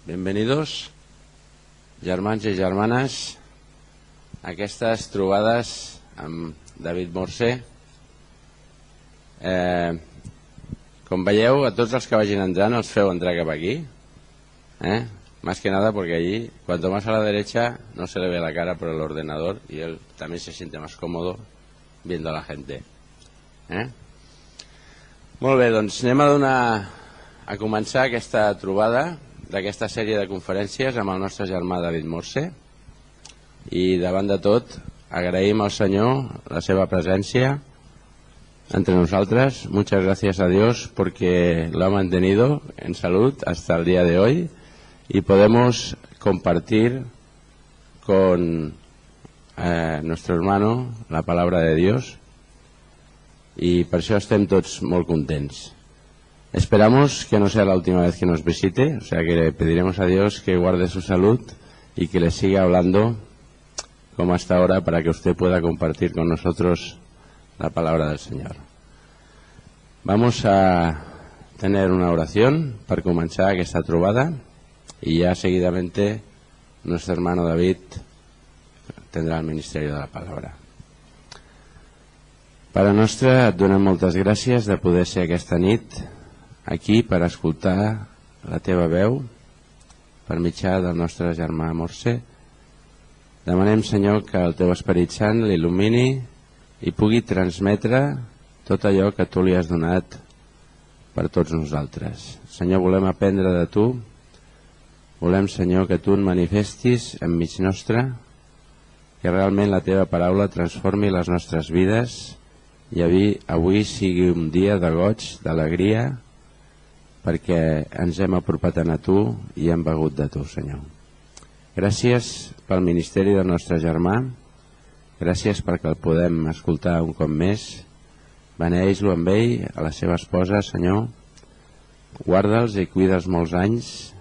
Benvinguts, germans i germanes, a aquestes trobades amb David Morse. Com veieu, a tots els que vagin entrant els feu entrar cap aquí. Más que nada porque allí, cuanto más a la derecha, no se le ve la cara por el ordenador y él también se siente más cómodo viendo a la gente. Molt bé, doncs anem a començar aquesta trobada d'aquesta sèrie de conferències amb el nostre germà David Morse, i davant de tot agraïm al Senyor la seva presència entre nosotros. Muchas gracias a Dios porque lo ha mantenido en salud hasta el día de hoy y podemos compartir con nuestro hermano la palabra de Dios, y per això estem tots molt contents. Esperamos que no sea la última vez que nos visite, o sea que le pediremos a Dios que guarde su salud y que le siga hablando como hasta ahora para que usted pueda compartir con nosotros la palabra del Señor. Vamos a tener una oración para comenzar esta trobada y ya seguidamente nuestro hermano David tendrà el ministerio de la palabra. Pare nostre, et donem moltes gràcies de poder ser aquesta nit aquí per escoltar la teva veu per mitjà del nostre germà Morse. Demanem, Senyor, que el teu Esperit Sant l'il·lumini i pugui transmetre tot allò que tu li has donat per tots nosaltres. Senyor, volem aprendre de tu, volem, Senyor, que tu et manifestis enmig nostre, que realment la teva paraula transformi les nostres vides i avui sigui un dia de goig, d'alegria, perquè ens hem apropat a tu i hem begut de tu, Senyor. Gràcies pel ministeri del nostre germà, gràcies perquè el podem escoltar un cop més. Beneeix-lo amb ell, a la seva esposa, Senyor. Guarda'ls i cuida'ls molts anys.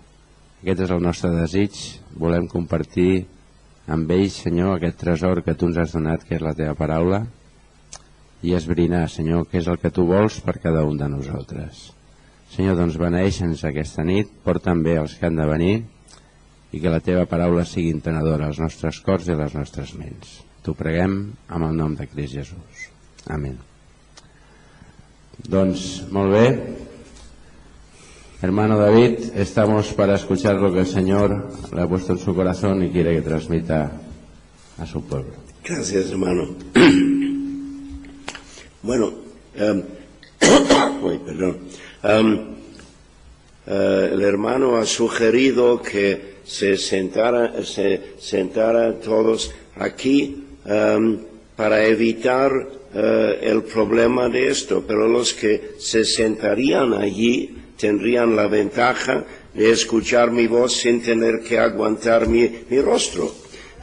Aquest és el nostre desig. Volem compartir amb ells, Senyor, aquest tresor que tu ens has donat, que és la teva paraula, i esbrinar, Senyor, què és el que tu vols per cada un de nosaltres. Senyor, doncs beneeixa'ns aquesta nit, porta'm bé els que han de venir i que la teva paraula sigui entenedora als nostres cors i a les nostres ments. T'ho preguem amb el nom de Crist Jesús. Amén. Doncs, molt bé. Hermano David, estamos para escuchar lo que el Señor le ha puesto en su corazón y quiere que transmita a su pueblo. Gracias, hermano. Bueno, el hermano ha sugerido que se sentara todos aquí para evitar el problema de esto, pero los que se sentarían allí tendrían la ventaja de escuchar mi voz sin tener que aguantar mi rostro.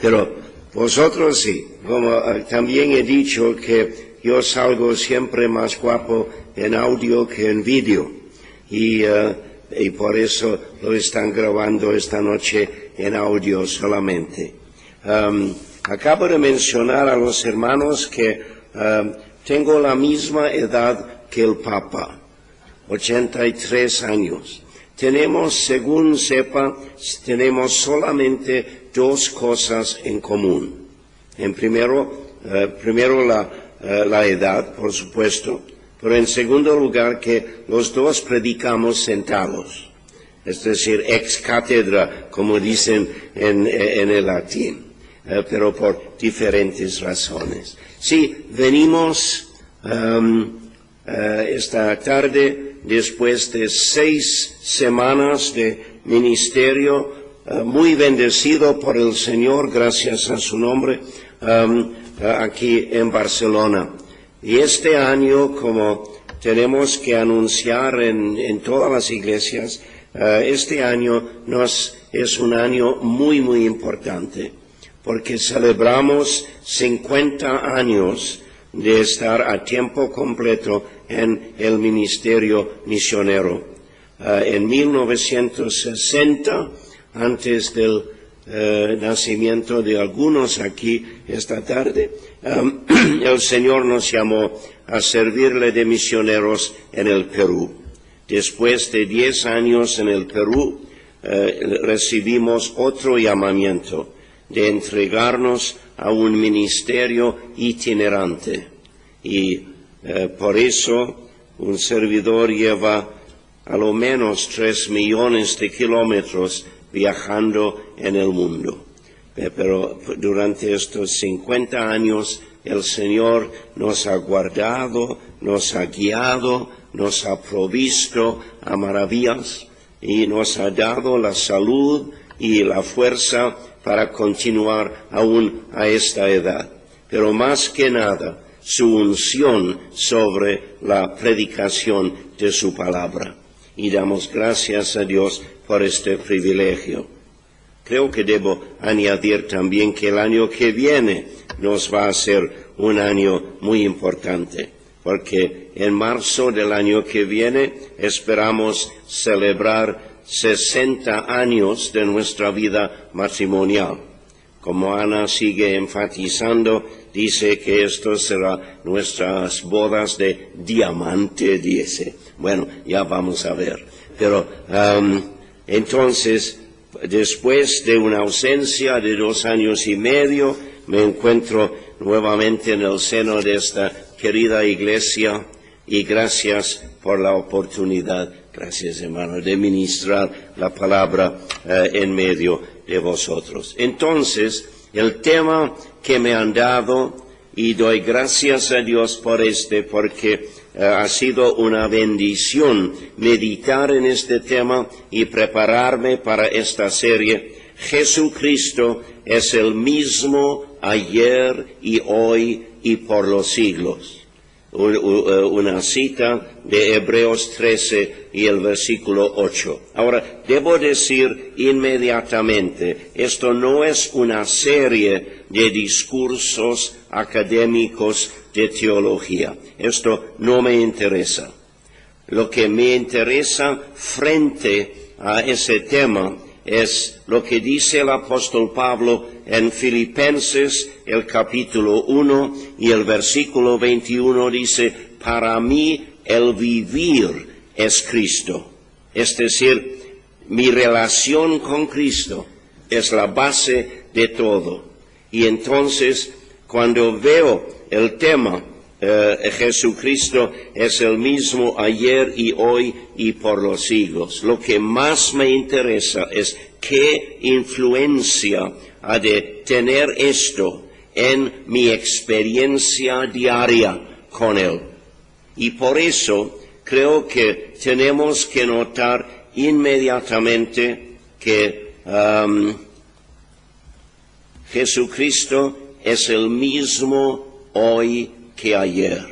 Pero vosotros sí, como también he dicho que yo salgo siempre más guapo en audio que en vídeo, y por eso lo están grabando esta noche en audio solamente. Acabo de mencionar a los hermanos que tengo la misma edad que el Papa, 83 años. Tenemos, según sepa, tenemos solamente dos cosas en común. Primero la edad, por supuesto, pero en segundo lugar que los dos predicamos sentados, es decir, ex cátedra, como dicen en el latín, pero por diferentes razones. Sí, venimos esta tarde después de 6 semanas de ministerio, muy bendecido por el Señor, gracias a su nombre, aquí en Barcelona. Y este año, como tenemos que anunciar en todas las iglesias, este año es un año muy, muy importante, porque celebramos 50 años de estar a tiempo completo en el ministerio misionero. En 1960, antes del nacimiento de algunos aquí esta tarde, el Señor nos llamó a servirle de misioneros en el Perú. Después de 10 años en el Perú, recibimos otro llamamiento de entregarnos a un ministerio itinerante. Y por eso un servidor lleva a lo menos 3 millones de kilómetros viajando en el mundo. Pero durante estos 50 años el Señor nos ha guardado, nos ha guiado, nos ha provisto a maravillas y nos ha dado la salud y la fuerza para continuar aún a esta edad. Pero más que nada, su unción sobre la predicación de su palabra. Y damos gracias a Dios por este privilegio. Creo que debo añadir también que el año que viene nos va a ser un año muy importante, porque en marzo del año que viene esperamos celebrar 60 años de nuestra vida matrimonial. Como Ana sigue enfatizando, dice que esto será nuestras bodas de diamante, dice. Bueno, ya vamos a ver. Pero entonces, después de una ausencia de 2 años y medio, me encuentro nuevamente en el seno de esta querida iglesia y gracias por la oportunidad, gracias hermano, de ministrar la palabra en medio de vosotros. Entonces, el tema que me han dado, y doy gracias a Dios por porque ha sido una bendición meditar en este tema y prepararme para esta serie. Jesucristo es el mismo ayer y hoy y por los siglos. Una cita de Hebreos 13 y el versículo 8. Ahora, debo decir inmediatamente, esto no es una serie de discursos académicos de teología. Esto no me interesa. Lo que me interesa frente a ese tema es lo que dice el apóstol Pablo en Filipenses, el capítulo 1 y el versículo 21 dice, para mí el vivir es Cristo. Es decir, mi relación con Cristo es la base de todo. Y entonces, cuando veo el tema, Jesucristo es el mismo ayer y hoy y por los siglos. Lo que más me interesa es qué influencia ha de tener esto en mi experiencia diaria con Él. Y por eso creo que tenemos que notar inmediatamente que Jesucristo es el mismo hoy que ayer.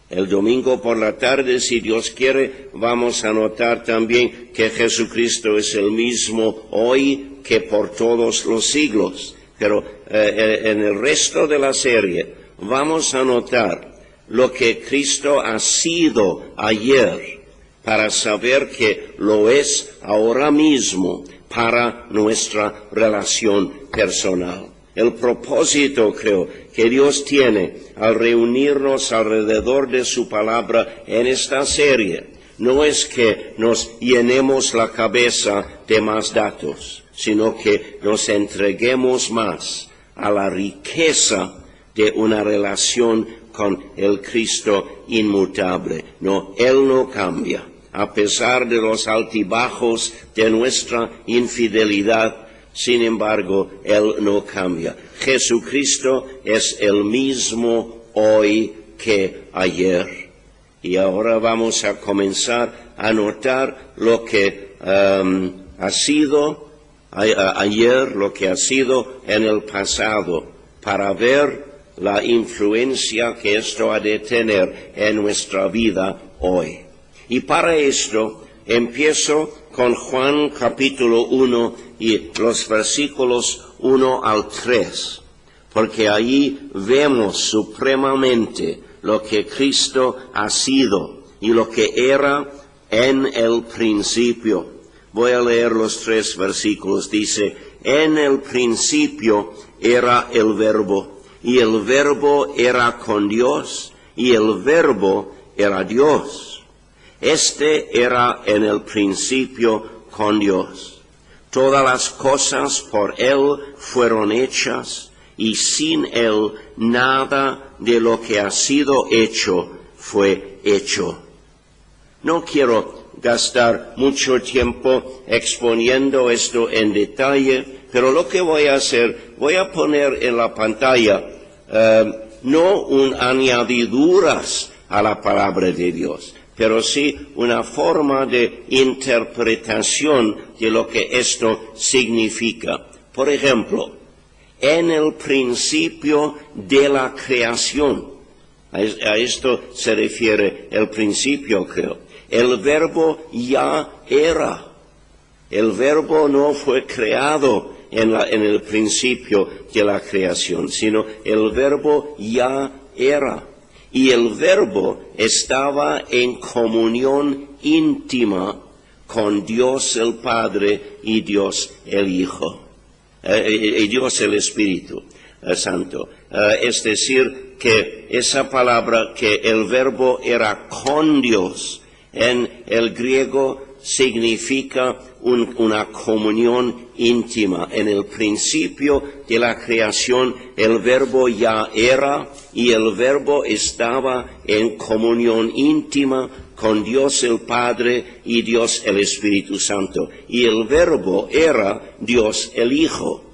El domingo por la tarde, si Dios quiere, vamos a notar también que Jesucristo es el mismo hoy que por todos los siglos. Pero en el resto de la serie vamos a notar lo que Cristo ha sido ayer para saber que lo es ahora mismo para nuestra relación personal. El propósito, creo, que Dios tiene al reunirnos alrededor de su palabra en esta serie, no es que nos llenemos la cabeza de más datos, sino que nos entreguemos más a la riqueza de una relación con el Cristo inmutable. No, Él no cambia. A pesar de los altibajos de nuestra infidelidad, sin embargo, Él no cambia. Jesucristo es el mismo hoy que ayer. Y ahora vamos a comenzar a notar lo que ha sido ayer, lo que ha sido en el pasado, para ver la influencia que esto ha de tener en nuestra vida hoy. Y para esto empiezo con Juan capítulo 1 y los versículos 1 al 3, porque ahí vemos supremamente lo que Cristo ha sido y lo que era en el principio. Voy a leer los 3 versículos. Dice, en el principio era el Verbo, y el Verbo era con Dios, y el Verbo era Dios. Este era en el principio con Dios. Todas las cosas por Él fueron hechas, y sin Él nada de lo que ha sido hecho fue hecho. No quiero gastar mucho tiempo exponiendo esto en detalle, pero lo que voy a hacer, voy a poner en la pantalla no un añadiduras a la palabra de Dios, pero sí una forma de interpretación de lo que esto significa. Por ejemplo, en el principio de la creación, a esto se refiere el principio, creo. El verbo ya era. El verbo no fue creado en el principio de la creación, sino el verbo ya era. Y el verbo estaba en comunión íntima con Dios el Padre y Dios el Hijo, y Dios el Espíritu Santo. Es decir, que esa palabra, que el verbo era con Dios, en el griego significa una comunión íntima. En el principio de la creación el verbo ya era, y el verbo estaba en comunión íntima con Dios el Padre y Dios el Espíritu Santo. Y el verbo era Dios el Hijo.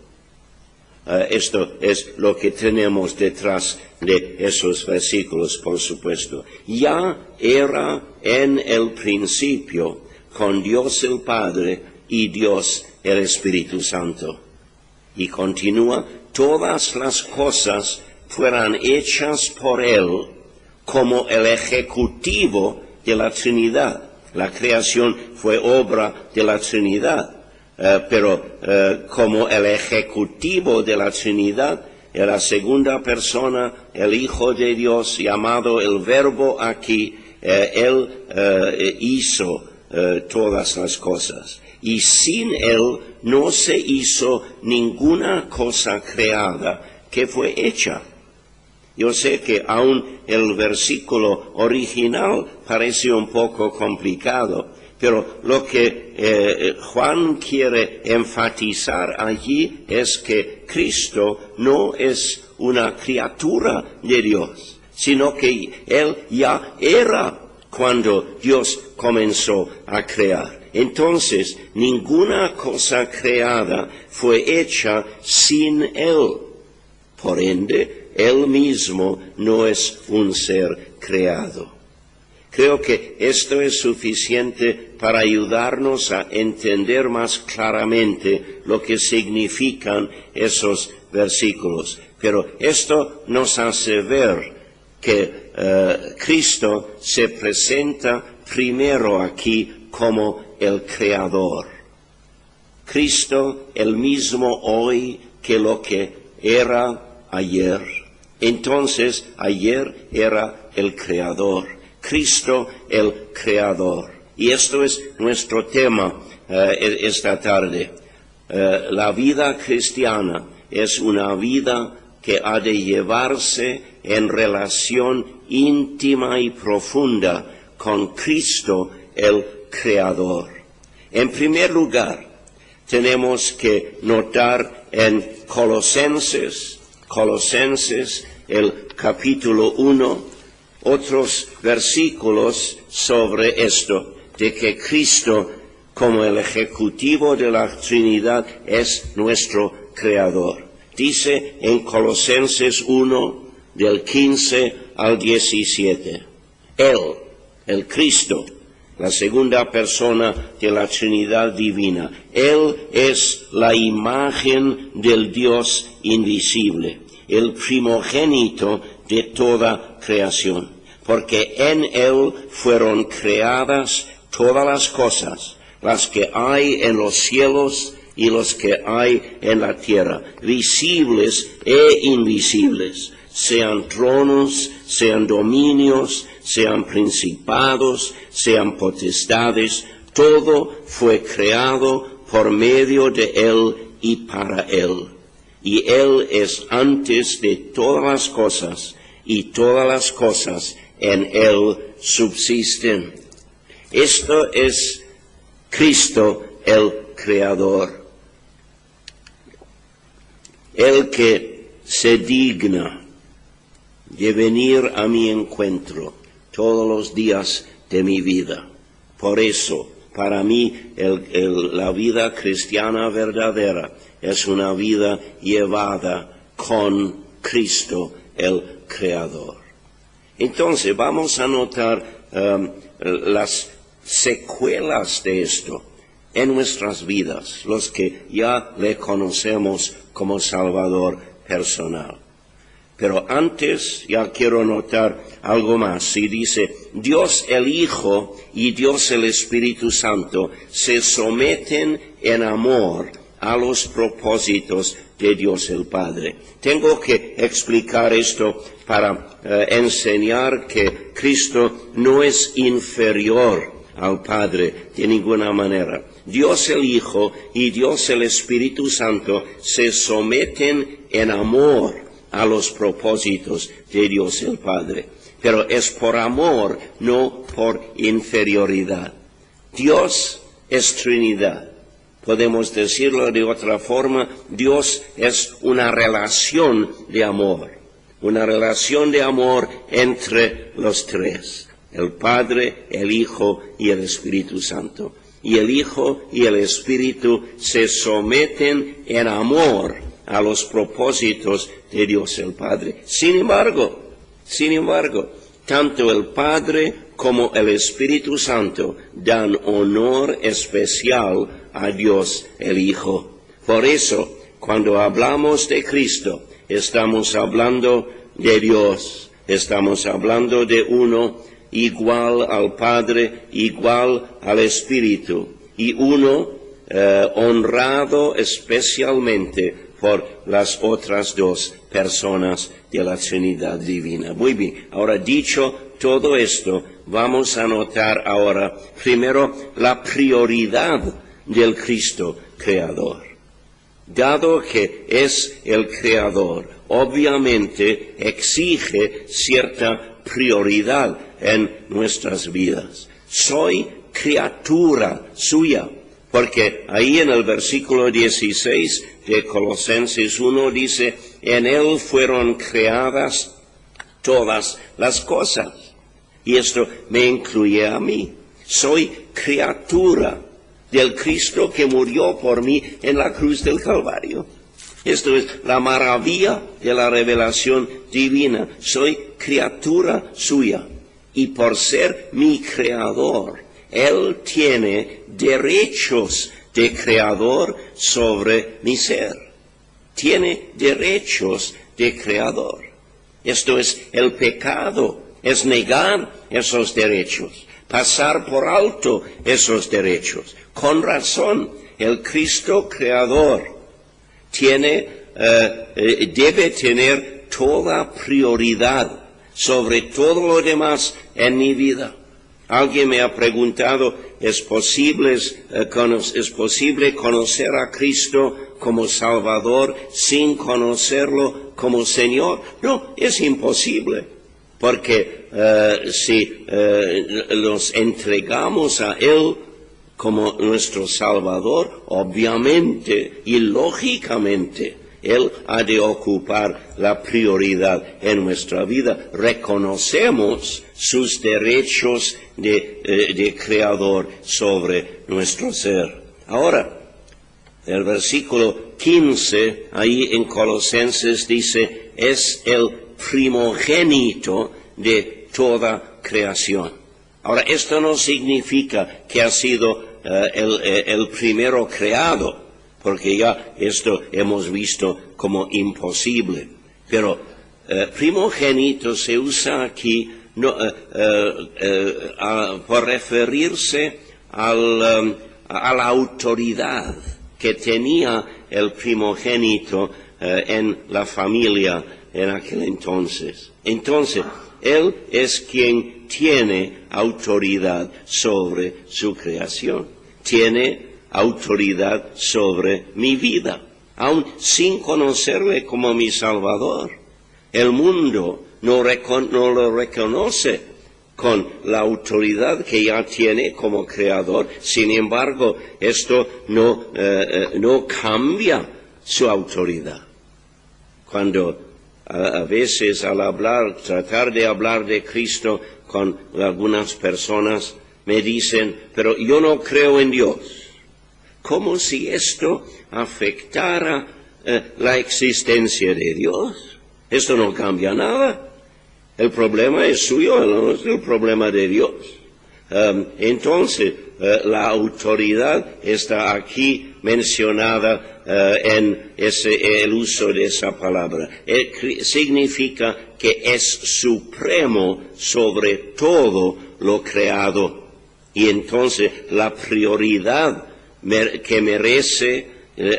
Esto es lo que tenemos detrás de esos versículos, por supuesto. Ya era en el principio con Dios el Padre y Dios el Espíritu Santo. Y continúa, todas las cosas fueran hechas por Él como el ejecutivo de la Trinidad. La creación fue obra de la Trinidad, pero como el ejecutivo de la Trinidad, en la segunda persona, el Hijo de Dios, llamado el Verbo aquí, Él hizo todas las cosas. Y sin Él no se hizo ninguna cosa creada que fue hecha. Yo sé que aún el versículo original parece un poco complicado, pero lo que Juan quiere enfatizar allí es que Cristo no es una criatura de Dios, sino que Él ya era cuando Dios comenzó a crear. Entonces, ninguna cosa creada fue hecha sin Él. Por ende, Él mismo no es un ser creado. Creo que esto es suficiente para ayudarnos a entender más claramente lo que significan esos versículos. Pero esto nos hace ver que Cristo se presenta primero aquí como el Creador. Cristo el mismo hoy que lo que era ayer. Entonces, ayer era el Creador. Cristo el Creador. Y esto es nuestro tema esta tarde. La vida cristiana es una vida que ha de llevarse en relación íntima y profunda con Cristo el Creador. En primer lugar, tenemos que notar en Colosenses, el capítulo 1, otros versículos sobre esto, de que Cristo, como el ejecutivo de la Trinidad, es nuestro Creador. Dice en Colosenses 1, del 15 al 17, Él, el Cristo, la segunda persona de la Trinidad divina, Él es la imagen del Dios invisible, el primogénito de toda creación, porque en Él fueron creadas todas las cosas, las que hay en los cielos y los que hay en la tierra, visibles e invisibles, sean tronos, sean dominios, sean principados, sean potestades, todo fue creado por medio de Él y para Él. Y Él es antes de todas las cosas, y todas las cosas en Él subsisten. Esto es Cristo el Creador. El que se digna de venir a mi encuentro todos los días de mi vida. Por eso, para mí, la vida cristiana verdadera es una vida llevada con Cristo, el Creador. Entonces, vamos a notar las secuelas de esto en nuestras vidas, los que ya le conocemos como Salvador personal. Pero antes ya quiero notar algo más. Y dice, Dios el Hijo y Dios el Espíritu Santo se someten en amor a los propósitos de Dios el Padre. Tengo que explicar esto para enseñar que Cristo no es inferior al Padre de ninguna manera. Dios el Hijo y Dios el Espíritu Santo se someten en amor a los propósitos de Dios el Padre. Pero es por amor, no por inferioridad. Dios es Trinidad. Podemos decirlo de otra forma, Dios es una relación de amor. Una relación de amor entre los tres. El Padre, el Hijo y el Espíritu Santo. Y el Hijo y el Espíritu se someten en amor a los propósitos de Dios el Padre. Sin embargo, tanto el Padre como el Espíritu Santo dan honor especial a Dios el Hijo. Por eso, cuando hablamos de Cristo, estamos hablando de Dios, estamos hablando de uno igual al Padre, igual al Espíritu, y uno honrado especialmente por las otras dos personas de la Trinidad Divina. Muy bien, ahora dicho todo esto, vamos a notar ahora primero la prioridad del Cristo Creador. Dado que es el Creador, obviamente exige cierta prioridad en nuestras vidas. Soy criatura suya. Porque ahí en el versículo 16 de Colosenses 1 dice, en Él fueron creadas todas las cosas. Y esto me incluye a mí. Soy criatura del Cristo que murió por mí en la cruz del Calvario. Esto es la maravilla de la revelación divina. Soy criatura suya. Y por ser mi creador, Él tiene derechos de creador sobre mi ser. Tiene derechos de creador. Esto es el pecado, es negar esos derechos, pasar por alto esos derechos. Con razón, el Cristo creador debe tener toda prioridad sobre todo lo demás en mi vida. Alguien me ha preguntado, ¿es posible conocer a Cristo como Salvador sin conocerlo como Señor? No, es imposible, porque si nos entregamos a Él como nuestro Salvador, obviamente y lógicamente, Él ha de ocupar la prioridad en nuestra vida. Reconocemos sus derechos de creador sobre nuestro ser. Ahora, el versículo 15, ahí en Colosenses dice, es el primogénito de toda creación. Ahora, esto no significa que ha sido el primero creado, porque ya esto hemos visto como imposible. Pero primogénito se usa aquí por referirse a la autoridad que tenía el primogénito en la familia en aquel entonces. Entonces, Él es quien tiene autoridad sobre su creación. Tiene autoridad sobre mi vida, aun sin conocerle como mi Salvador. El mundo no lo reconoce con la autoridad que ya tiene como creador. Sin embargo, esto no cambia su autoridad. Cuando a veces tratar de hablar de Cristo con algunas personas, me dicen, pero yo no creo en Dios. Como si esto afectara la existencia de Dios. Esto no cambia nada. El problema es suyo, no es el problema de Dios. Entonces, la autoridad está aquí mencionada en el uso de esa palabra. Significa que es supremo sobre todo lo creado. Y entonces la prioridad que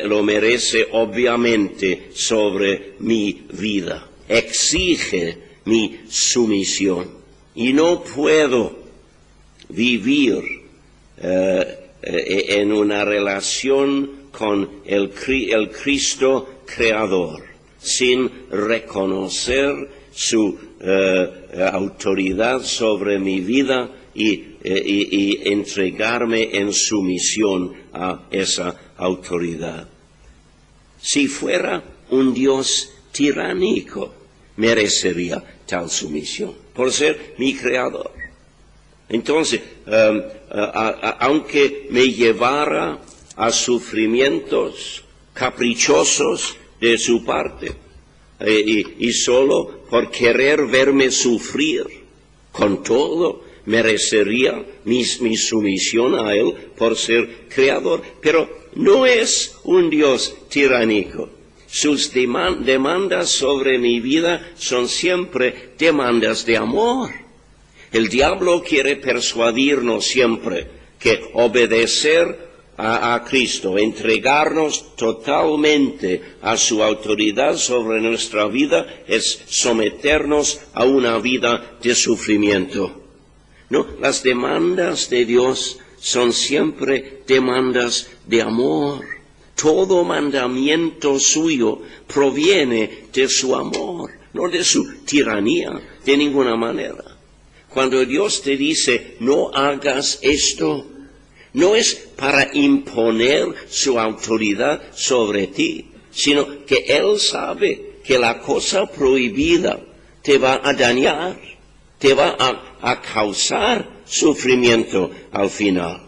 lo merece obviamente sobre mi vida. Exige mi sumisión. Y no puedo vivir en una relación con el Cristo creador sin reconocer su autoridad sobre mi vida y entregarme en sumisión a esa autoridad. Si fuera un Dios tiránico, merecería tal sumisión, por ser mi creador. Entonces, aunque me llevara a sufrimientos caprichosos de su parte, y solo por querer verme sufrir, con todo, merecería mi sumisión a Él por ser creador. Pero no es un Dios tiránico. Sus demandas sobre mi vida son siempre demandas de amor. El diablo quiere persuadirnos siempre que obedecer a Cristo, entregarnos totalmente a su autoridad sobre nuestra vida, es someternos a una vida de sufrimiento. No, las demandas de Dios son siempre demandas de amor. Todo mandamiento suyo proviene de su amor, no de su tiranía, de ninguna manera. Cuando Dios te dice, no hagas esto, no es para imponer su autoridad sobre ti, sino que Él sabe que la cosa prohibida te va a dañar, te va a causar sufrimiento al final.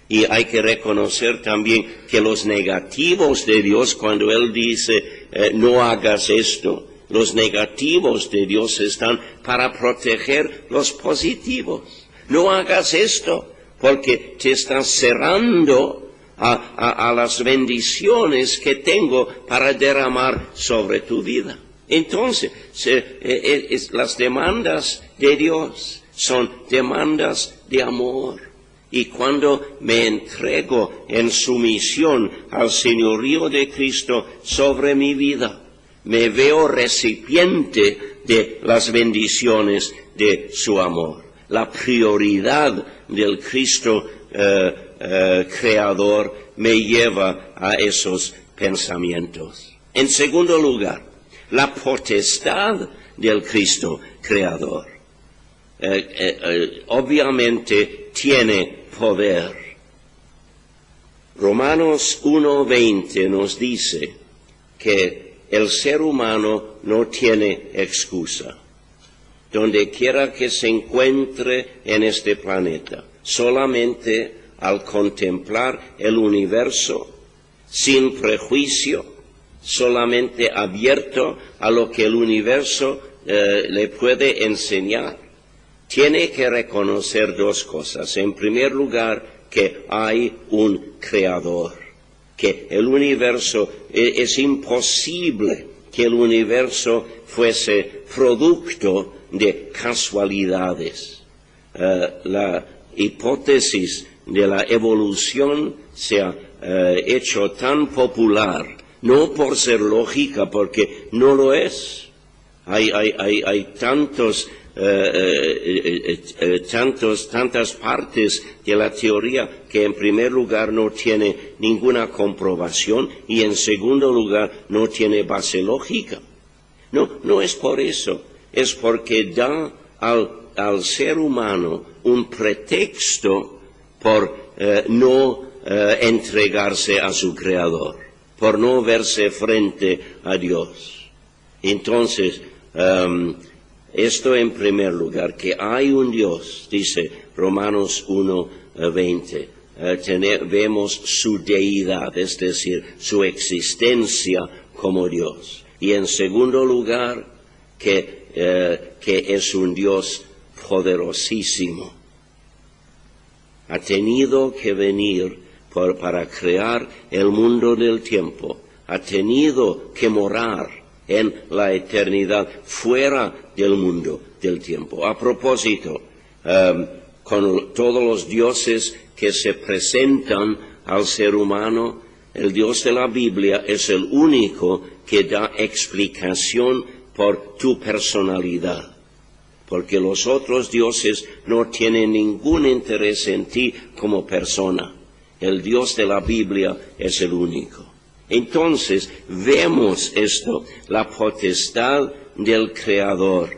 Y hay que reconocer también que los negativos de Dios, cuando Él dice, no hagas esto, los negativos de Dios están para proteger los positivos. No hagas esto, porque te estás cerrando a las bendiciones que tengo para derramar sobre tu vida. Entonces, las demandas de Dios son demandas de amor. Y cuando me entrego en sumisión al señorío de Cristo sobre mi vida, me veo recipiente de las bendiciones de su amor. La prioridad del Cristo creador me lleva a esos pensamientos. En segundo lugar, la potestad del Cristo creador. Obviamente tiene poder. Romanos 1:20 nos dice que el ser humano no tiene excusa, donde quiera que se encuentre en este planeta, solamente al contemplar el universo, sin prejuicio, solamente abierto a lo que el universo le puede enseñar, tiene que reconocer dos cosas. En primer lugar, que hay un creador, que el universo, es imposible que el universo fuese producto de casualidades. La hipótesis de la evolución se ha hecho tan popular, no por ser lógica, porque no lo es. Hay tantas partes de la teoría que en primer lugar no tiene ninguna comprobación y en segundo lugar no tiene base lógica. No es por eso, es porque da al ser humano un pretexto por no entregarse a su Creador, por no verse frente a Dios. Entonces, esto en primer lugar, que hay un Dios, dice Romanos 1:20, vemos su deidad, es decir, su existencia como Dios. Y en segundo lugar, que es un Dios poderosísimo. Ha tenido que venir para crear el mundo del tiempo. Ha tenido que morar en la eternidad, fuera del mundo del tiempo. A propósito, con todos los dioses que se presentan al ser humano, el Dios de la Biblia es el único que da explicación por tu personalidad, porque los otros dioses no tienen ningún interés en ti como persona. El Dios de la Biblia es el único. Entonces, vemos esto, la potestad del Creador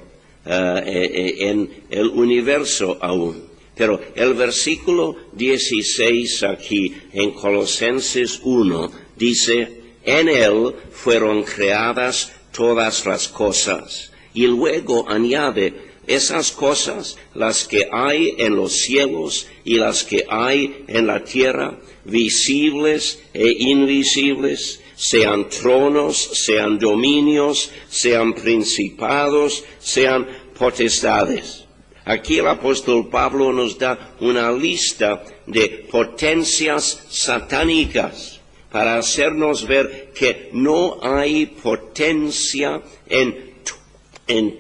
en el universo aún. Pero el versículo 16 aquí, en Colosenses 1, dice, en Él fueron creadas todas las cosas. Y luego añade, esas cosas, las que hay en los cielos y las que hay en la tierra, visibles e invisibles, sean tronos, sean dominios, sean principados, sean potestades. Aquí el apóstol Pablo nos da una lista de potencias satánicas para hacernos ver que no hay potencia en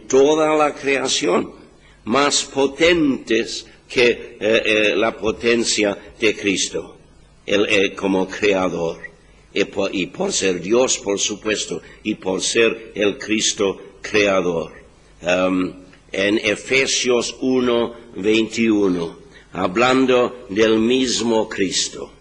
toda la creación más potentes que la potencia de Cristo como creador. Y por ser Dios, por supuesto, y por ser el Cristo creador. En Efesios 1:21, hablando del mismo Cristo.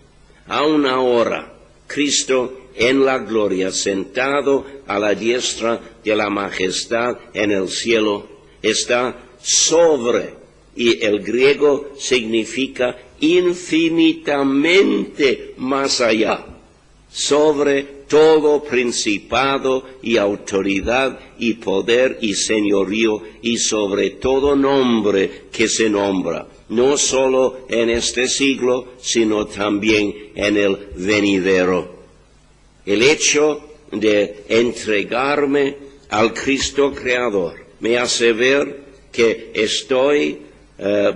Aún ahora, Cristo en la gloria, sentado a la diestra de la majestad en el cielo, está sobre, y el griego significa infinitamente más allá, sobre todo principado y autoridad y poder y señorío y sobre todo nombre que se nombra, no solo en este siglo, sino también en el venidero. El hecho de entregarme al Cristo Creador me hace ver que estoy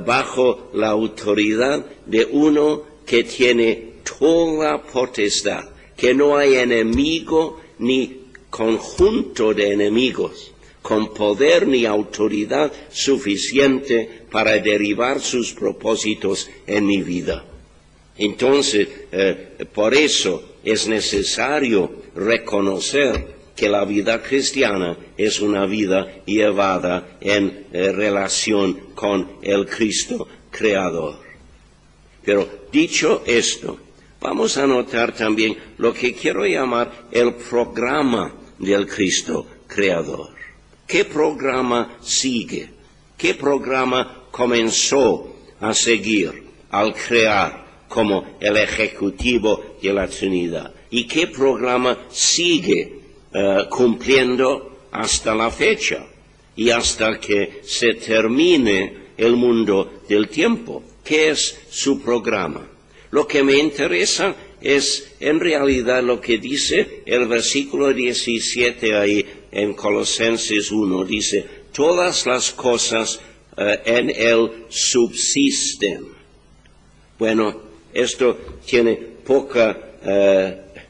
bajo la autoridad de uno que tiene toda potestad, que no hay enemigo ni conjunto de enemigos con poder ni autoridad suficiente para derribar sus propósitos en mi vida. Entonces, por eso es necesario reconocer que la vida cristiana es una vida llevada en relación con el Cristo Creador. Pero dicho esto, vamos a notar también lo que quiero llamar el programa del Cristo Creador. ¿Qué programa sigue? ¿Qué programa comenzó a seguir al crear como el ejecutivo de la Trinidad? ¿Y qué programa sigue cumpliendo hasta la fecha y hasta que se termine el mundo del tiempo? ¿Qué es su programa? Lo que me interesa es en realidad lo que dice el versículo 17 ahí en Colosenses 1. Dice, todas las cosas en Él subsisten. Bueno, esto tiene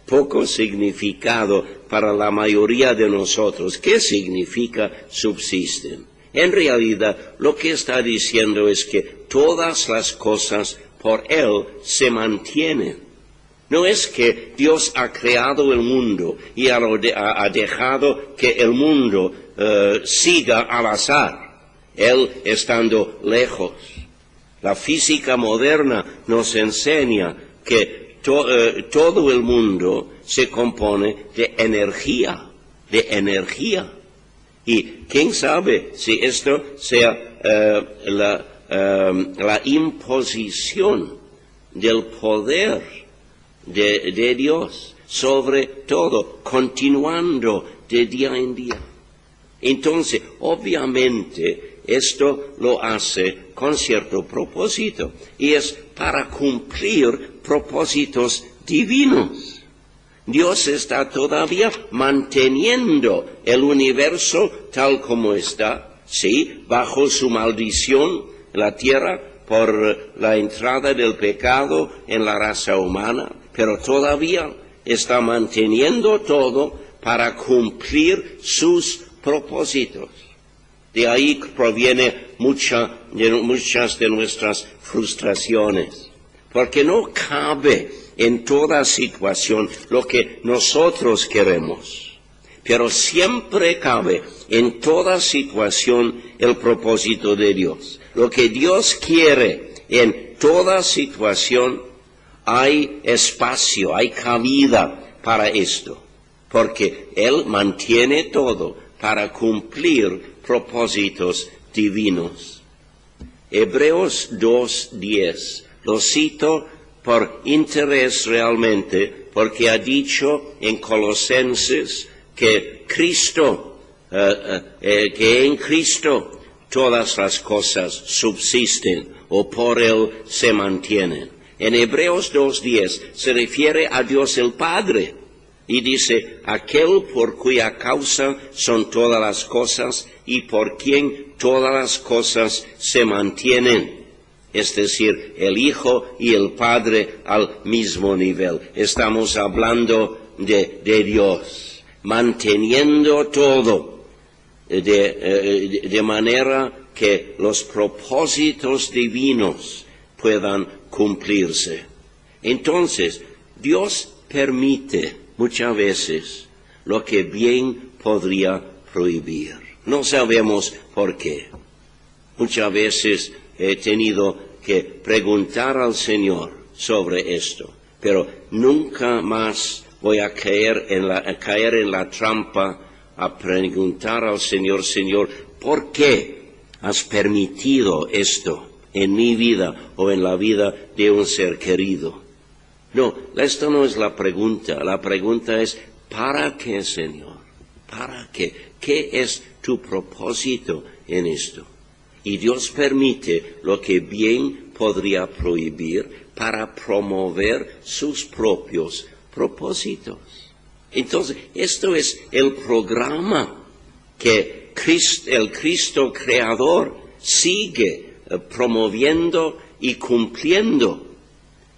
poco significado para la mayoría de nosotros. ¿Qué significa subsisten? En realidad, lo que está diciendo es que todas las cosas por Él se mantienen. No es que Dios ha creado el mundo y ha dejado que el mundo siga al azar, Él estando lejos. La física moderna nos enseña que todo el mundo se compone de energía. Y quién sabe si esto sea la imposición del poder de Dios sobre todo, continuando de día en día. Entonces, obviamente, esto lo hace con cierto propósito, y es para cumplir propósitos divinos. Dios está todavía manteniendo el universo tal como está, sí, bajo su maldición, la tierra, por la entrada del pecado en la raza humana, pero todavía está manteniendo todo para cumplir sus propósitos. De ahí proviene muchas de nuestras frustraciones, porque no cabe en toda situación lo que nosotros queremos, pero siempre cabe en toda situación el propósito de Dios. Lo que Dios quiere en toda situación, hay espacio, hay cabida para esto, porque Él mantiene todo para cumplir propósitos divinos. Hebreos 2:10, lo cito por interés realmente, porque ha dicho en Colosenses que en Cristo todas las cosas subsisten o por Él se mantienen. En Hebreos 2:10 se refiere a Dios el Padre y dice, aquel por cuya causa son todas las cosas y por quien todas las cosas se mantienen. Es decir, el Hijo y el Padre al mismo nivel. Estamos hablando de Dios, manteniendo todo de manera que los propósitos divinos puedan cumplirse. Entonces, Dios permite muchas veces lo que bien podría prohibir. No sabemos por qué. Muchas veces he tenido que preguntar al Señor sobre esto, pero nunca más voy a caer en la trampa a preguntar al Señor, Señor, ¿por qué has permitido esto en mi vida o en la vida de un ser querido? No, esta no es la pregunta. La pregunta es, ¿para qué, Señor? ¿Para qué? ¿Qué es tu propósito en esto? Y Dios permite lo que bien podría prohibir para promover sus propios propósitos. Entonces, esto es el programa que el Cristo Creador sigue promoviendo y cumpliendo.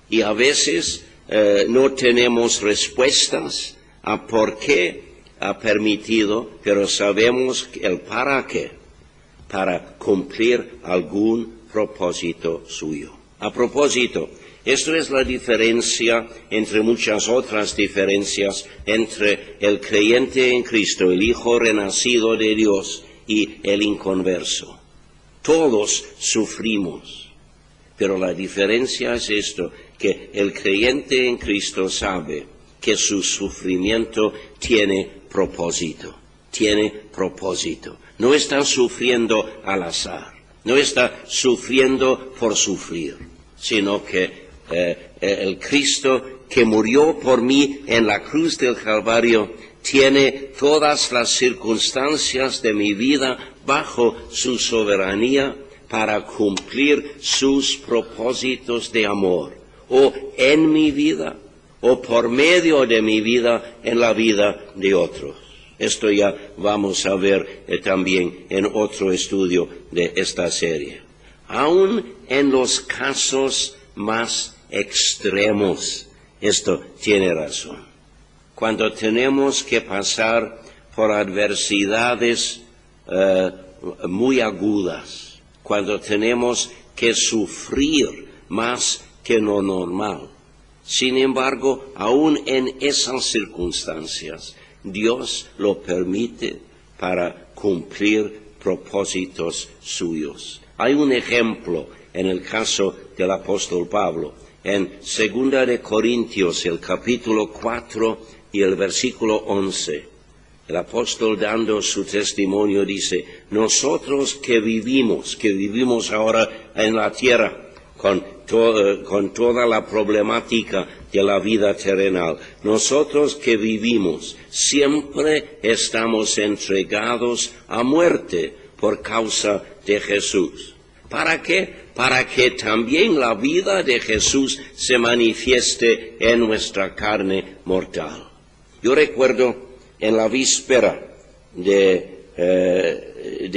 Y a veces no tenemos respuestas a por qué ha permitido, pero sabemos el para qué, para cumplir algún propósito suyo. A propósito, esto es la diferencia entre muchas otras diferencias entre el creyente en Cristo, el Hijo renacido de Dios, y el inconverso. Todos sufrimos, pero la diferencia es esto, que el creyente en Cristo sabe que su sufrimiento tiene propósito, No está sufriendo al azar, no está sufriendo por sufrir, sino que el Cristo que murió por mí en la cruz del Calvario tiene todas las circunstancias de mi vida bajo su soberanía para cumplir sus propósitos de amor, o en mi vida, o por medio de mi vida, en la vida de otros. Esto ya vamos a ver también en otro estudio de esta serie. Aún en los casos más extremos, esto tiene razón. Cuando tenemos que pasar por adversidades muy agudas, cuando tenemos que sufrir más que lo normal. Sin embargo, aún en esas circunstancias, Dios lo permite para cumplir propósitos suyos. Hay un ejemplo en el caso del apóstol Pablo. En 2 de Corintios, el capítulo 4 y el versículo 11, El apóstol dando su testimonio dice, nosotros que vivimos ahora en la tierra con toda la problemática de la vida terrenal, nosotros que vivimos siempre estamos entregados a muerte por causa de Jesús. ¿Para qué? Para que también la vida de Jesús se manifieste en nuestra carne mortal. Yo recuerdo en la víspera de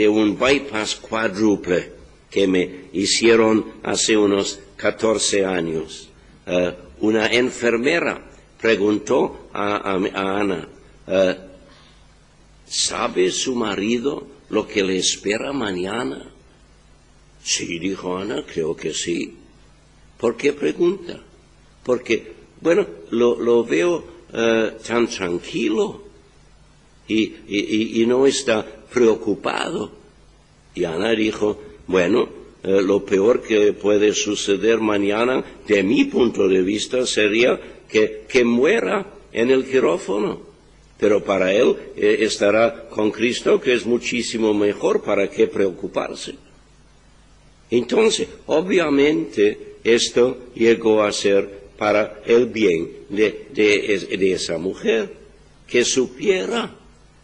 un bypass cuádruple que me hicieron hace unos 14 años, una enfermera preguntó a Ana, ¿sabe su marido lo que le espera mañana? Sí, dijo Ana, creo que sí. ¿Por qué pregunta? Porque, bueno, lo veo tan tranquilo y no está preocupado. Y Ana dijo, bueno, lo peor que puede suceder mañana, de mi punto de vista, sería que muera en el quirófano. Pero para él estará con Cristo, que es muchísimo mejor. ¿Para qué preocuparse? Entonces, obviamente, esto llegó a ser para el bien de esa mujer, que supiera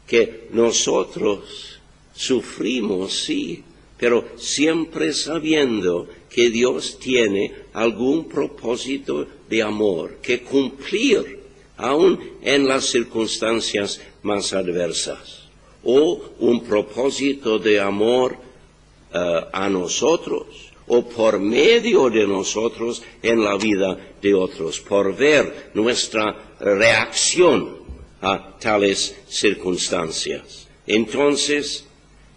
que nosotros sufrimos, sí, pero siempre sabiendo que Dios tiene algún propósito de amor que cumplir, aun en las circunstancias más adversas, o un propósito de amor a nosotros, o por medio de nosotros en la vida de otros, por ver nuestra reacción a tales circunstancias. Entonces,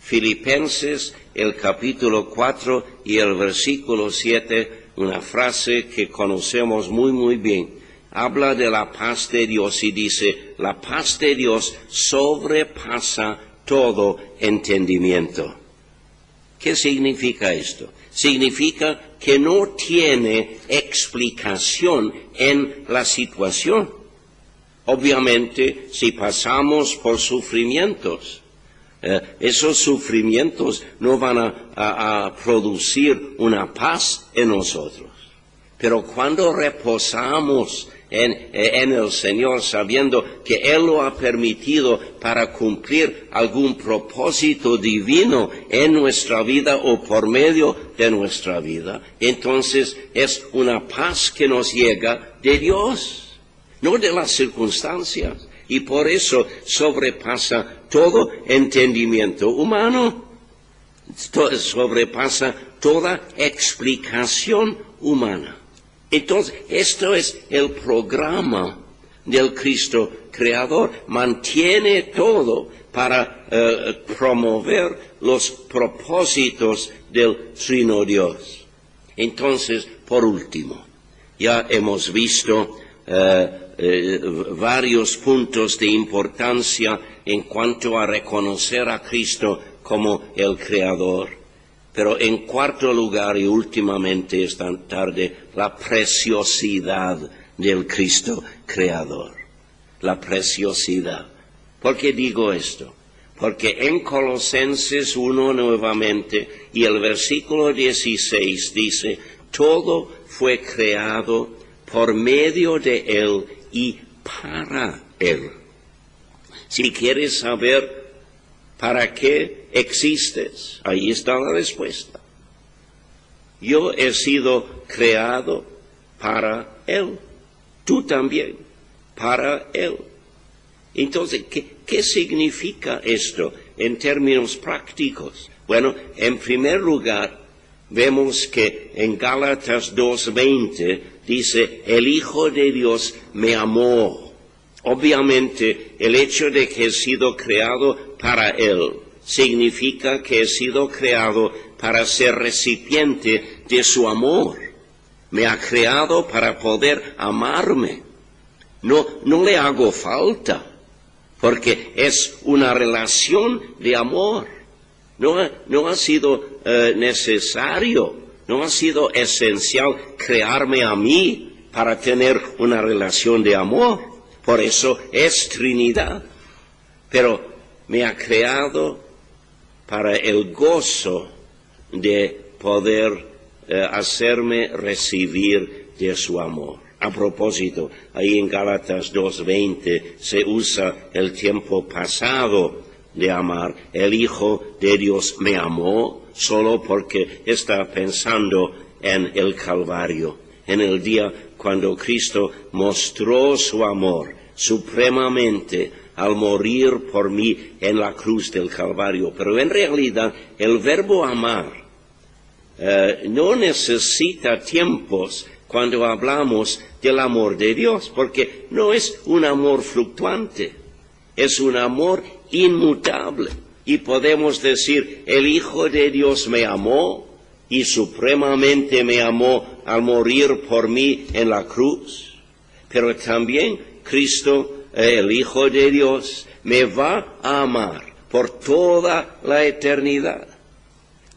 Filipenses, el capítulo 4 y el versículo 7, una frase que conocemos muy bien, habla de la paz de Dios y dice, la paz de Dios sobrepasa todo entendimiento. ¿Qué significa esto? Significa que no tiene explicación en la situación. Obviamente, si pasamos por sufrimientos, esos sufrimientos no van a producir una paz en nosotros. Pero cuando reposamos en el Señor, sabiendo que Él lo ha permitido para cumplir algún propósito divino en nuestra vida o por medio de nuestra vida, entonces es una paz que nos llega de Dios, no de las circunstancias. Y por eso sobrepasa todo entendimiento humano, sobrepasa toda explicación humana. Entonces, esto es el programa del Cristo Creador. Mantiene todo para promover los propósitos del Trino Dios. Entonces, por último, ya hemos visto varios puntos de importancia en cuanto a reconocer a Cristo como el Creador. Pero en cuarto lugar y últimamente esta tarde, la preciosidad del Cristo Creador. La preciosidad. ¿Por qué digo esto? Porque en Colosenses 1 nuevamente y el versículo 16 dice, todo fue creado por medio de Él y para Él. Si quieres saber para qué existes, ahí está la respuesta. Yo he sido creado para Él. Tú también, para Él. Entonces, ¿qué significa esto en términos prácticos? Bueno, en primer lugar, vemos que en Gálatas 2:20 dice, el Hijo de Dios me amó. Obviamente, el hecho de que he sido creado para Él significa que he sido creado para ser recipiente de su amor. Me ha creado para poder amarme. No le hago falta, porque es una relación de amor. No ha sido necesario, no ha sido esencial crearme a mí para tener una relación de amor. Por eso es Trinidad. pero me ha creado para el gozo de poder hacerme recibir de su amor. A propósito, ahí en Gálatas 2:20 se usa el tiempo pasado de amar. El Hijo de Dios me amó solo porque está pensando en el Calvario, en el día cuando Cristo mostró su amor supremamente al morir por mí en la cruz del Calvario. Pero en realidad el verbo amar no necesita tiempos cuando hablamos del amor de Dios, porque no es un amor fluctuante, es un amor inmutable. Y podemos decir, el Hijo de Dios me amó y supremamente me amó al morir por mí en la cruz, pero también Cristo, el Hijo de Dios, me va a amar por toda la eternidad.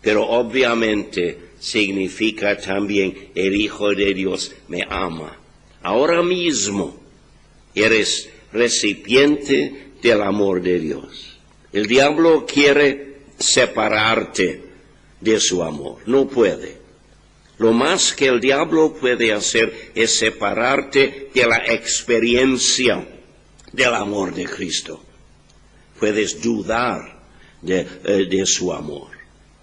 Pero obviamente significa también el Hijo de Dios me ama. Ahora mismo eres recipiente del amor de Dios. El diablo quiere separarte de su amor. No puede. Lo más que el diablo puede hacer es separarte de la experiencia del amor de Cristo. Puedes dudar de su amor,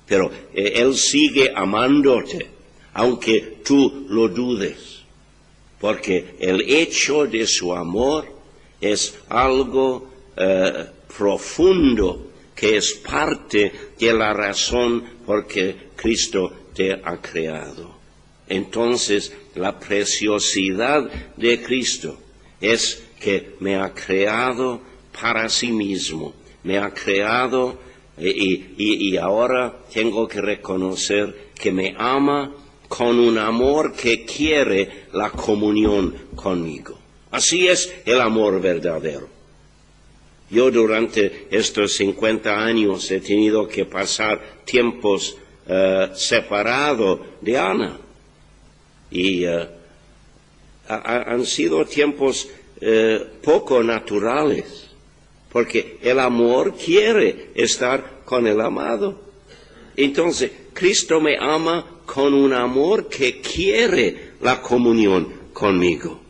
pero Él sigue amándote, aunque tú lo dudes, porque el hecho de su amor es algo profundo, que es parte de la razón por que Cristo te ha creado. Entonces, la preciosidad de Cristo es que me ha creado para sí mismo, me ha creado y ahora tengo que reconocer que me ama con un amor que quiere la comunión conmigo. Así es el amor verdadero. Yo durante estos 50 años he tenido que pasar tiempos separado de Ana. Y han sido tiempos poco naturales, porque el amor quiere estar con el amado. Entonces, Cristo me ama con un amor que quiere la comunión conmigo.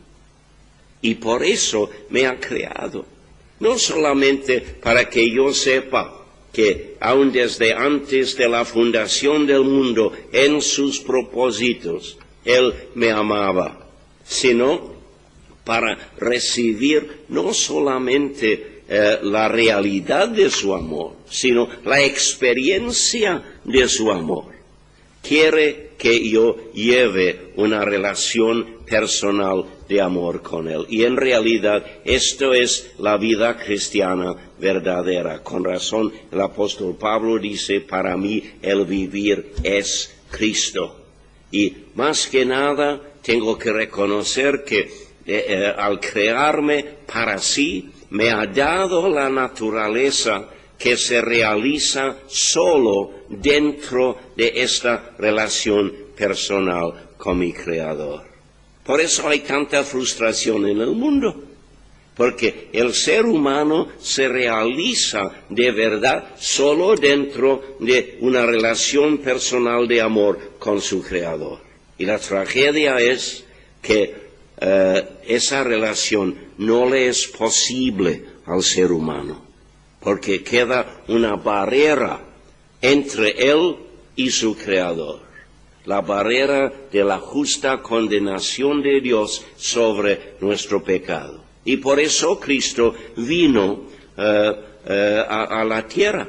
Y por eso me ha creado. No solamente para que yo sepa que aun desde antes de la fundación del mundo, en sus propósitos, Él me amaba, sino para recibir no solamente la realidad de su amor, sino la experiencia de su amor. Quiere que yo lleve una relación personal de amor con Él. Y en realidad esto es la vida cristiana verdadera. Con razón el apóstol Pablo dice, para mí el vivir es Cristo. Y más que nada tengo que reconocer que al crearme para sí, me ha dado la naturaleza que se realiza solo dentro de esta relación personal con mi Creador. Por eso hay tanta frustración en el mundo, porque el ser humano se realiza de verdad solo dentro de una relación personal de amor con su Creador. Y la tragedia es que esa relación no le es posible al ser humano, porque queda una barrera entre él y su Creador, la barrera de la justa condenación de Dios sobre nuestro pecado. Y por eso Cristo vino a la tierra,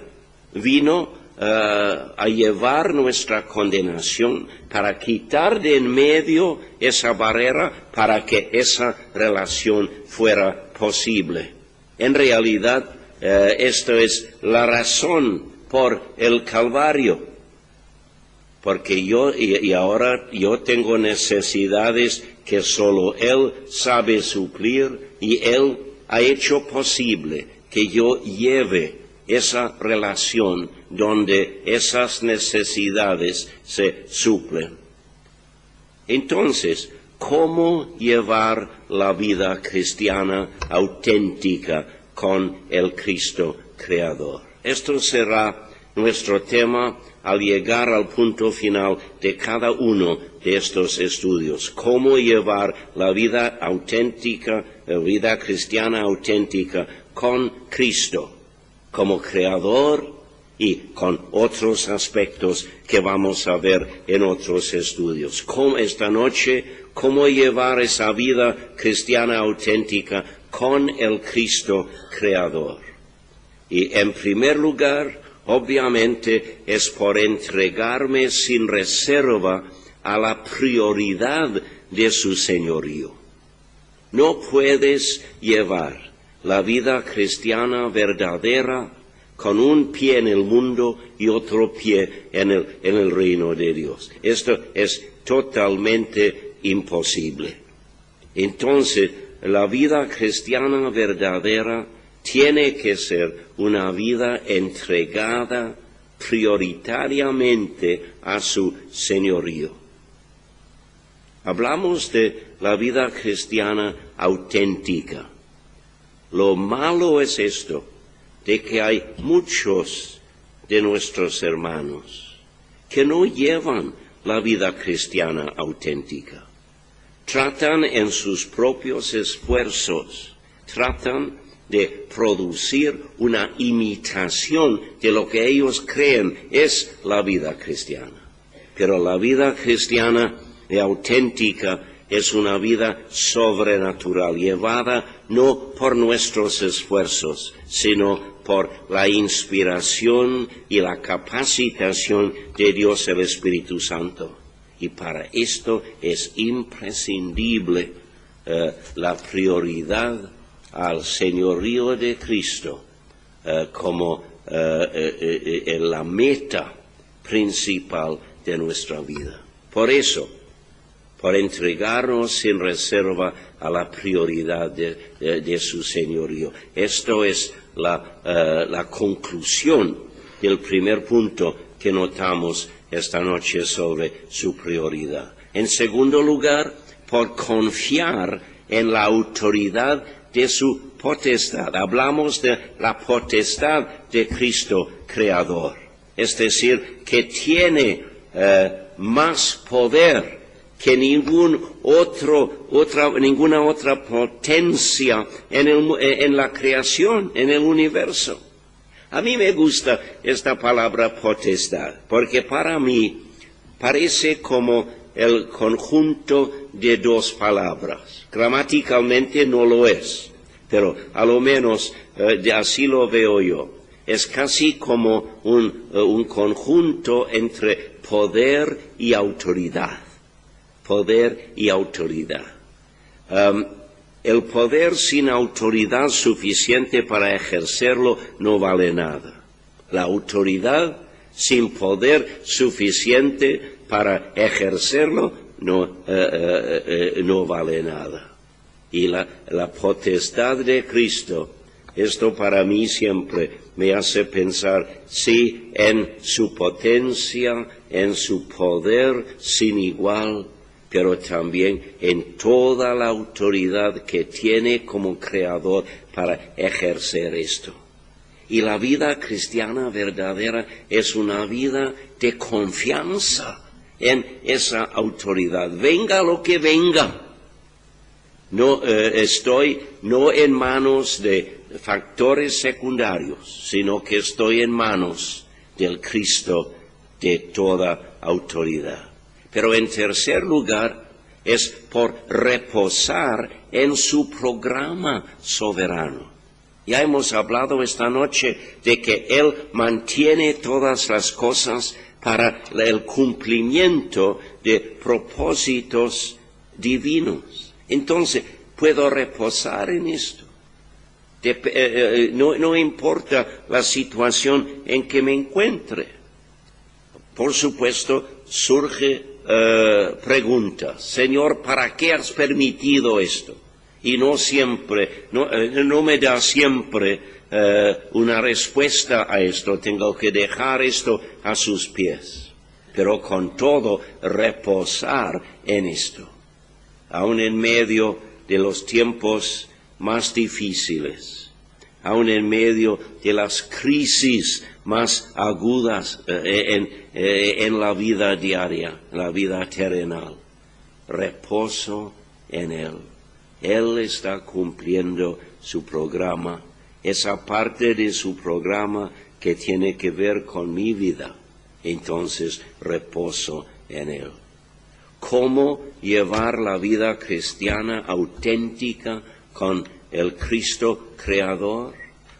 vino a llevar nuestra condenación para quitar de en medio esa barrera para que esa relación fuera posible. En realidad, esto es la razón por el Calvario, porque ahora yo tengo necesidades que solo Él sabe suplir, y Él ha hecho posible que yo lleve esa relación donde esas necesidades se suplen. Entonces, ¿cómo llevar la vida cristiana auténtica con el Cristo Creador. Esto será nuestro tema al llegar al punto final de cada uno de estos estudios. Cómo llevar la vida auténtica, la vida cristiana auténtica con Cristo como Creador y con otros aspectos que vamos a ver en otros estudios. Como esta noche, cómo llevar esa vida cristiana auténtica con el Cristo Creador. Y en primer lugar, obviamente, es por entregarme sin reserva a la prioridad de su señorío. No puedes llevar la vida cristiana verdadera con un pie en el mundo y otro pie en el reino de Dios. Esto es totalmente imposible. Entonces, la vida cristiana verdadera tiene que ser una vida entregada prioritariamente a su señorío. Hablamos de la vida cristiana auténtica. Lo malo es esto, de que hay muchos de nuestros hermanos que no llevan la vida cristiana auténtica. Tratan en sus propios esfuerzos, tratan de producir una imitación de lo que ellos creen es la vida cristiana. Pero la vida cristiana auténtica es una vida sobrenatural, llevada no por nuestros esfuerzos, sino por la inspiración y la capacitación de Dios el Espíritu Santo. Y para esto es imprescindible la prioridad al señorío de Cristo como la meta principal de nuestra vida. Por eso, por entregarnos sin reserva a la prioridad de su señorío. Esto es la conclusión del primer punto que notamos esta noche sobre su prioridad. En segundo lugar, por confiar en la autoridad de su potestad. Hablamos de la potestad de Cristo Creador. Es decir, que tiene más poder que ninguna otra potencia en la creación, en el universo. A mí me gusta esta palabra potestad, porque para mí parece como el conjunto de dos palabras. Gramaticalmente no lo es, pero a lo menos así lo veo yo. Es casi como un conjunto entre poder y autoridad. Poder y autoridad. El poder sin autoridad suficiente para ejercerlo no vale nada. La autoridad sin poder suficiente para ejercerlo no vale nada. Y la potestad de Cristo, esto para mí siempre me hace pensar, sí, en su potencia, en su poder sin igual, pero también en toda la autoridad que tiene como creador para ejercer esto. Y la vida cristiana verdadera es una vida de confianza en esa autoridad. Venga lo que venga. No estoy en manos de factores secundarios, sino que estoy en manos del Cristo de toda autoridad. Pero en tercer lugar, es por reposar en su programa soberano. Ya hemos hablado esta noche de que Él mantiene todas las cosas para el cumplimiento de propósitos divinos. Entonces, puedo reposar en esto. No importa la situación en que me encuentre. Por supuesto, surge preguntas. Señor, ¿para qué has permitido esto? Y no me da siempre una respuesta a esto. Tengo que dejar esto a sus pies. Pero con todo, reposar en esto. Aun en medio de los tiempos más difíciles, aun en medio de las crisis más agudas en la vida diaria, en la vida terrenal. Reposo en Él. Él está cumpliendo su programa, esa parte de su programa que tiene que ver con mi vida. Entonces, reposo en Él. ¿Cómo llevar la vida cristiana auténtica con el Cristo Creador?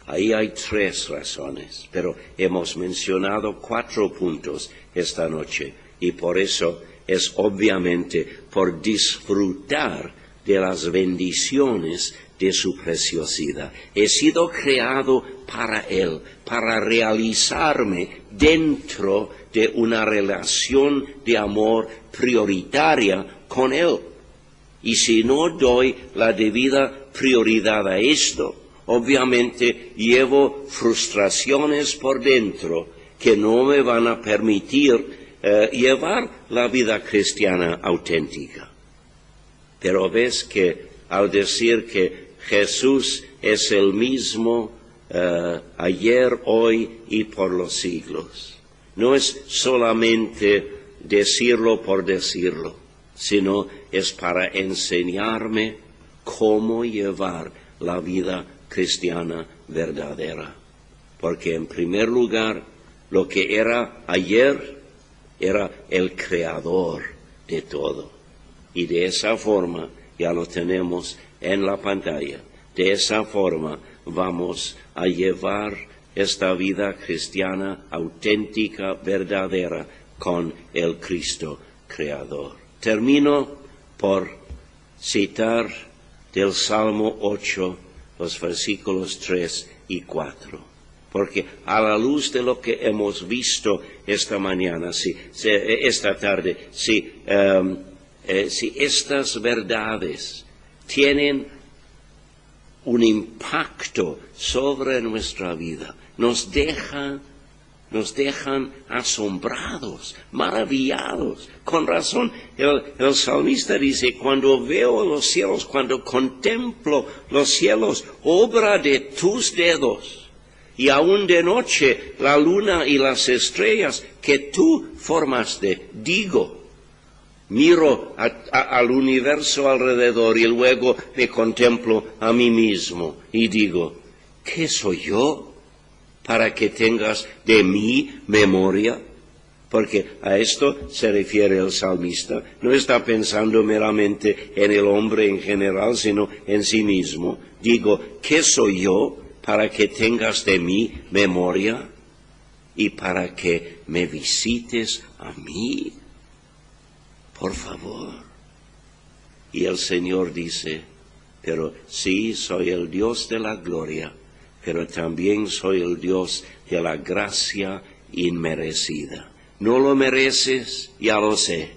Ahí hay 3 razones, pero hemos mencionado 4 puntos esta noche, y por eso es obviamente por disfrutar de las bendiciones de su preciosidad. He sido creado para Él, para realizarme dentro de una relación de amor prioritaria con Él. Y si no doy la debida prioridad a esto, obviamente llevo frustraciones por dentro que no me van a permitir llevar la vida cristiana auténtica. Pero ves que al decir que Jesús es el mismo ayer, hoy y por los siglos, no es solamente decirlo por decirlo, sino es para enseñarme cómo llevar la vida cristiana verdadera. Porque en primer lugar, lo que era ayer era el creador de todo. Y de esa forma, ya lo tenemos en la pantalla, de esa forma vamos a llevar esta vida cristiana auténtica, verdadera, con el Cristo Creador. Termino por citar del Salmo 8, los versículos 3 y 4. Porque a la luz de lo que hemos visto esta mañana, esta tarde, si estas verdades tienen un impacto sobre nuestra vida, nos dejan asombrados, maravillados. Con razón, el salmista dice, cuando veo los cielos, cuando contemplo los cielos, obra de tus dedos, y aún de noche la luna y las estrellas que tú formaste, digo, miro al universo alrededor y luego me contemplo a mí mismo y digo, ¿qué soy yo para que tengas de mí memoria? Porque a esto se refiere el salmista. No está pensando meramente en el hombre en general, sino en sí mismo. Digo, ¿qué soy yo para que tengas de mí memoria y para que me visites a mí? Por favor. Y el Señor dice, pero sí, soy el Dios de la gloria, pero también soy el Dios de la gracia inmerecida. No lo mereces, ya lo sé,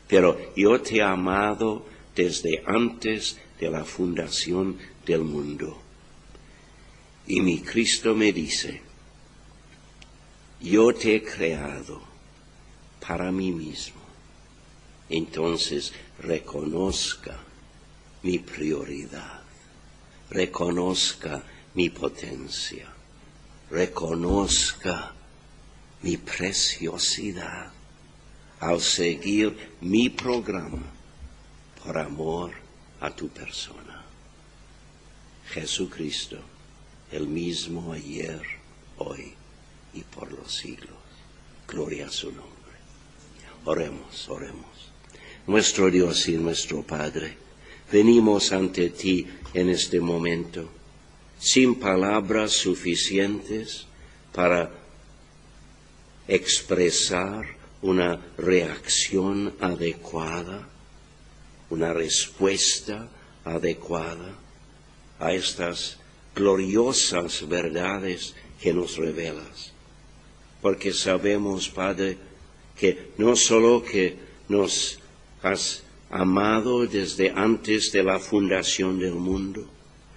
pero yo te he amado desde antes de la fundación del mundo. Y mi Cristo me dice, yo te he creado para mí mismo. Entonces reconozca mi prioridad, reconozca mi potencia, reconozca mi preciosidad al seguir mi programa por amor a tu persona. Jesucristo, el mismo ayer, hoy y por los siglos. Gloria a su nombre. Oremos, oremos. Nuestro Dios y nuestro Padre, venimos ante ti en este momento, sin palabras suficientes para expresar una reacción adecuada, una respuesta adecuada a estas gloriosas verdades que nos revelas. Porque sabemos, Padre, que no solo que nos has amado desde antes de la fundación del mundo,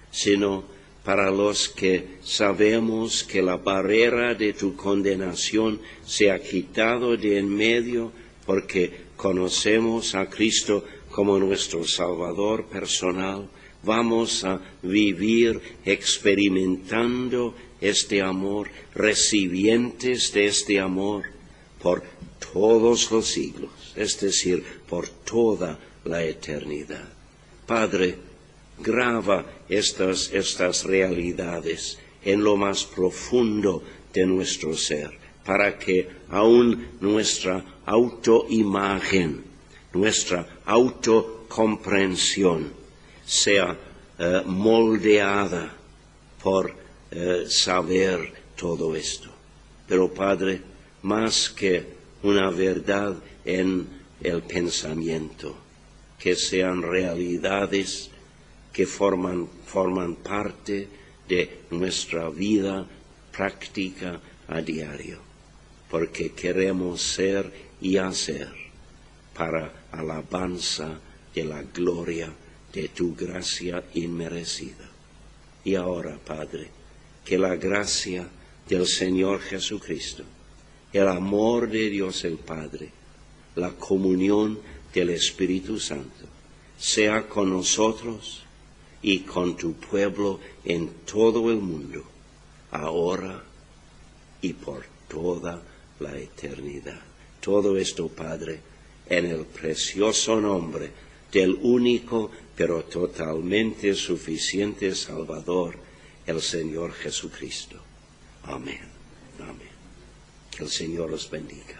sino para los que sabemos que la barrera de tu condenación se ha quitado de en medio porque conocemos a Cristo como nuestro Salvador personal, vamos a vivir experimentando este amor, recipientes de este amor por todos los siglos, es decir, por toda la eternidad. Padre, grava estas realidades en lo más profundo de nuestro ser, para que aún nuestra autoimagen, nuestra autocomprensión sea moldeada por saber todo esto. Pero Padre, más que una verdad en el pensamiento, que sean realidades que forman parte de nuestra vida práctica a diario, porque queremos ser y hacer para alabanza de la gloria de tu gracia inmerecida. Y ahora, Padre, que la gracia del Señor Jesucristo, el amor de Dios el Padre, la comunión del Espíritu Santo, sea con nosotros y con tu pueblo en todo el mundo, ahora y por toda la eternidad. Todo esto, Padre, en el precioso nombre del único pero totalmente suficiente Salvador, el Señor Jesucristo. Amén. Amén. Que el Señor los bendiga.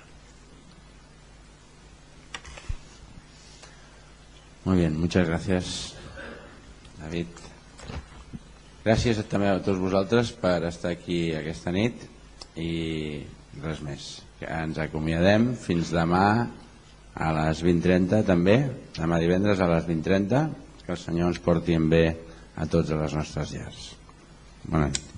Muy bien, muchas gracias, David. Gràcies també a tots vosaltres per estar aquí aquesta nit i res més. Ens acomiadem fins demà a les 20:30 també, demà divendres a les 20:30. Que el Senyor ens porti en bé a tots a les nostres llars. Bona nit.